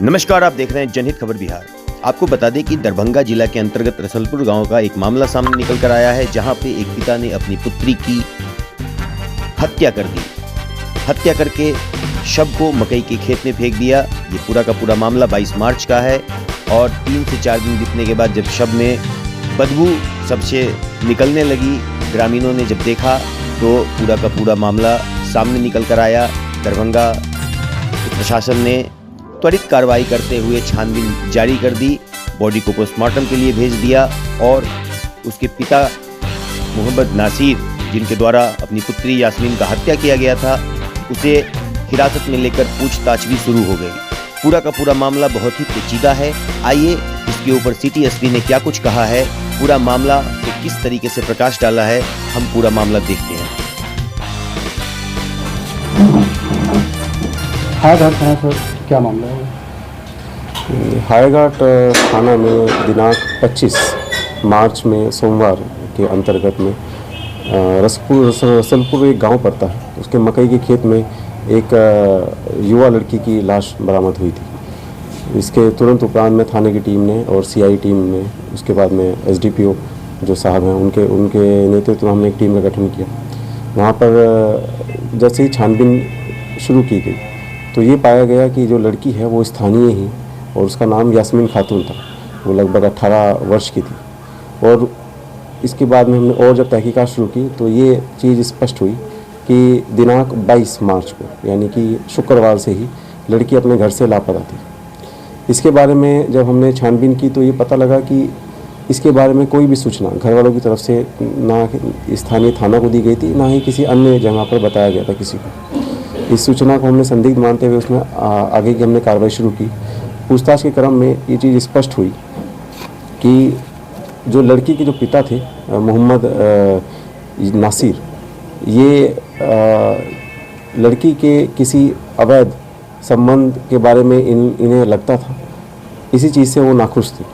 नमस्कार, आप देख रहे हैं जनहित खबर बिहार। आपको बता दें कि दरभंगा जिला के अंतर्गत रसलपुर गांव का एक मामला सामने निकल कर आया है, जहां पे एक पिता ने अपनी पुत्री की हत्या कर दी। हत्या करके शव को मकई के खेत में फेंक दिया। ये पूरा का पूरा मामला 22 मार्च का है और 3 से 4 दिन बीतने के बाद जब शव में बदबू सबसे निकलने लगी, ग्रामीणों ने जब देखा तो पूरा का पूरा मामला सामने निकल कर आया। दरभंगा प्रशासन ने त्वरित कार्रवाई करते हुए छानबीन जारी कर दी, बॉडी को पोस्टमार्टम के लिए भेज दिया और उसके पिता मोहम्मद नासिर, जिनके द्वारा अपनी पुत्री यास्मीन का हत्या किया गया था, उसे हिरासत में लेकर पूछताछ भी शुरू हो गई। पूरा का पूरा मामला बहुत ही पेचीदा है। आइए इसके ऊपर सिटी एसपी ने क्या कुछ कहा है, पूरा मामला पे किस तरीके से प्रकाश डाला है, हम पूरा मामला देखते हैं। सर, क्या मामला है? हाईघाट थाना में दिनांक 25 मार्च में सोमवार के अंतर्गत में रसलपुर एक गांव पड़ता है, उसके मकई के खेत में एक युवा लड़की की लाश बरामद हुई थी। इसके तुरंत उपरांत में थाने की टीम ने और सीआई टीम ने, उसके बाद में एसडीपीओ जो साहब हैं उनके नेतृत्व में हमने एक टीम का गठन किया। वहाँ पर जैसे ही छानबीन शुरू की गई तो ये पाया गया कि जो लड़की है वो स्थानीय ही, और उसका नाम यास्मीन खातून था। वो लगभग 18 वर्ष की थी। और इसके बाद में हमने और जब तहकीकात शुरू की तो ये चीज़ स्पष्ट हुई कि दिनांक 22 मार्च को, यानी कि शुक्रवार से ही लड़की अपने घर से लापता थी। इसके बारे में जब हमने छानबीन की तो ये पता लगा कि इसके बारे में कोई भी सूचना घर वालों की तरफ से ना स्थानीय थाना को दी गई थी, ना ही किसी अन्य जगह पर बताया गया था किसी को। इस सूचना को हमने संदिग्ध मानते हुए उसमें आगे की हमने कार्रवाई शुरू की। पूछताछ के क्रम में ये चीज़ स्पष्ट हुई कि जो लड़की के जो पिता थे मोहम्मद नासिर, ये लड़की के किसी अवैध संबंध के बारे में इन्हें लगता था। इसी चीज़ से वो नाखुश थे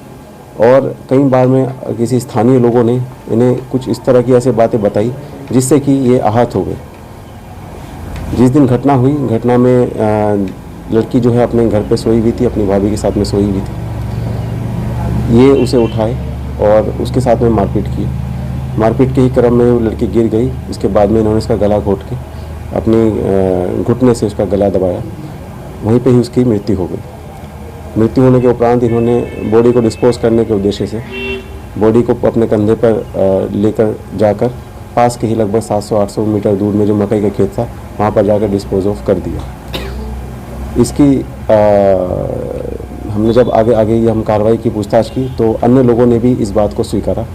और कई बार में किसी स्थानीय लोगों ने इन्हें कुछ इस तरह की ऐसे बातें बताई जिससे कि ये आहत हो गए। जिस दिन घटना हुई, घटना में लड़की जो है अपने घर पे सोई हुई थी, अपनी भाभी के साथ में सोई हुई थी। ये उसे उठाए और उसके साथ में मारपीट की। मारपीट के ही क्रम में वो लड़की गिर गई। इसके बाद में इन्होंने इसका गला घोट के अपनी घुटने से उसका गला दबाया। वहीं पे ही उसकी मृत्यु हो गई। मृत्यु होने के उपरांत इन्होंने बॉडी को डिस्पोज करने के उद्देश्य से बॉडी को अपने कंधे पर लेकर जाकर पास के ही लगभग 700-800 मीटर दूर में जो मकई का खेत था वहाँ पर जाकर डिस्पोज ऑफ कर दिया। इसकी हमने जब आगे हम कार्रवाई की, पूछताछ की, तो अन्य लोगों ने भी इस बात को स्वीकारा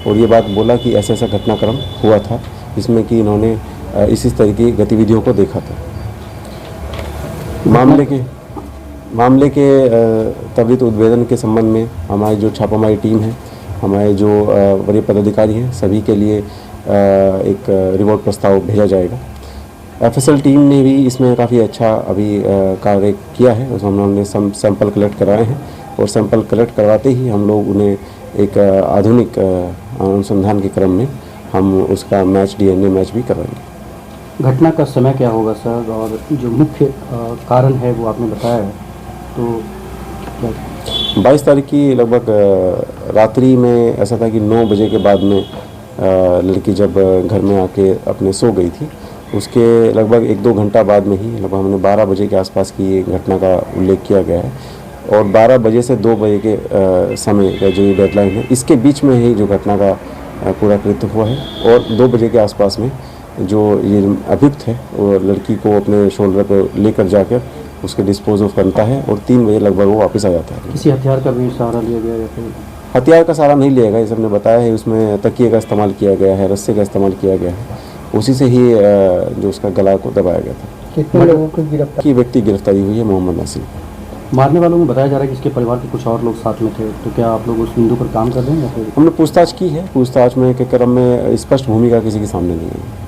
और ये बात बोला कि ऐसा घटनाक्रम हुआ था जिसमें कि इन्होंने इसी तरह की गतिविधियों को देखा था। मामले के त्वरित उद्भेदन के संबंध में हमारी जो छापामारी टीम है, हमारे जो वरीय पदाधिकारी हैं, सभी के लिए एक रिपोर्ट प्रस्ताव भेजा जाएगा। एफएसएल टीम ने भी इसमें काफ़ी अच्छा अभी कार्य किया है। उसमें हमने सैंपल कलेक्ट कराए हैं और सैंपल कलेक्ट करवाते ही हम लोग उन्हें एक आधुनिक अनुसंधान के क्रम में हम उसका डीएनए मैच भी करवाएंगे। घटना का समय क्या होगा सर, और जो मुख्य कारण है वो आपने बताया है, तो 22 तारीख की लगभग रात्रि में ऐसा था कि 9 बजे के बाद में लड़की जब घर में आके अपने सो गई थी, उसके लगभग 1-2 घंटा बाद में ही, लगभग हमने 12 बजे के आसपास की ये घटना का उल्लेख किया गया है। और 12 बजे से 2 बजे के समय का जो ये डेडलाइन है, इसके बीच में ही जो घटना का पूरा कृत्य हुआ है। और 2 बजे के आसपास में जो ये अभियुक्त है वो लड़की को अपने शोल्डर पर लेकर जाकर उसके डिस्पोज ऑफ करता है और 3 बजे लगभग वो वापस आ जाता है। किसी हथियार का भी सहारा लिया गया या फिर? हथियार का सहारा नहीं लिया गया, ये सबने बताया है। उसमें तकिए का इस्तेमाल किया गया है, रस्से का इस्तेमाल किया गया है। उसी से ही जो उसका गला को दबाया गया था। कितने लोगों को गिरफ्तार? की व्यक्ति गिरफ्तारी हुई है, मोहम्मद नासिर। मारने वालों को बताया जा रहा है कि इसके परिवार के कुछ और लोग साथ में थे, तो क्या आप लोग उस बिंदु पर काम कर रहे हैं या फिर? हमने पूछताछ की है। पूछताछ में के क्रम में स्पष्ट भूमिका किसी के सामने नहीं है।